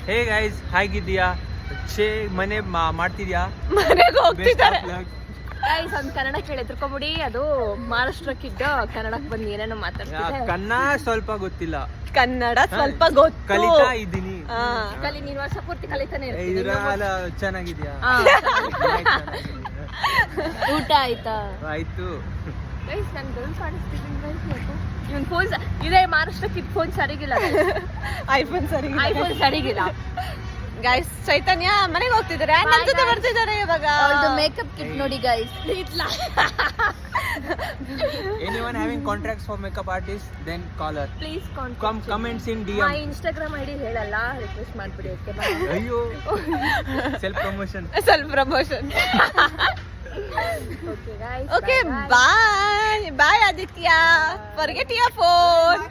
Hey guys ಹೇಗಿದ್ದೀಯಾ? ಮನೆ ಮಾಡ್ತಿದ್ಯಾ? ಮನೆಗೆ ಹೋಗ್ತಿದ್ದಾರೆ ಗೈಸ್ ಒಂದು ಕನ್ನಡ ಕೇಳಿ ತಿಳ್ಕೊಬಿಡಿ. ಅದು ಮಹಾರಾಷ್ಟ್ರಕ್ಕಿದ್ದ ಕನ್ನಡಕ್ಕೆ ಬಂದು ಏನೇನೋ ಮಾತಾಡ್ತಿದ್ದೆ. ಕನ್ನಡ ಸ್ವಲ್ಪ ಗೊತ್ತಿಲ್ಲ, ಕನ್ನಡ ಸ್ವಲ್ಪ ಗೊತ್ತು, ಕಲಿತಾ ಇದ್ದೀನಿ. ಕಲಿ ನೀನು ವರ್ಷ ಪೂರ್ತಿ ಕಲಿತಾನೆ ಇರ್ತೀನಿ. ಇದ್ರಲ್ಲ ಚೆನ್ನಾಗಿದ್ಯಾ? ಊಟ ಆಯ್ತಾ? ಆಯ್ತು. ಗೈಸ್ ನಾನು ಗರ್ಲ್ಸ್ ಆಡಿಸ್ತಿದ್ದೀನಿ ಗೈಸ್. ಇವನ್ ಫೋನ್ ಇದೇ ಮಹಾರಾಷ್ಟ್ರಕ್ಕೆ ಫೋನ್ ಸರಿಗಿಲ್ಲ, ಐಫೋನ್ ಸರಿ ಐಫೋನ್ ಸರಿಗಿಲ್ಲ. ಗೈಸ್ ಚೈತನ್ಯ ಮನೆಗೆ ಹೋಗ್ತಿದ್ದಾರೆ, ನನ್ನ ಜೊತೆ ಬರ್ತಿದ್ದಾರೆ ಇವಾಗ. ಅವ್ರದ್ದು ಮೇಕಪ್ ಕಿಟ್ ನೋಡಿ guys. Anyone having contracts for makeup artists, then call her. Please Comments in DM. My Instagram ID ಹೇಳಲ್ಲ, ರಿಕ್ವೆಸ್ಟ್ ಮಾಡ್ಬಿಡಿ. ಓಕೆ ಅಯ್ಯೋ, ಸೆಲ್ಫ್ ಪ್ರಮೋಷನ್. ಸ್ವಲ್ಪ promotion. Okay guys. Okay bye bye Aditya. Forget your phone.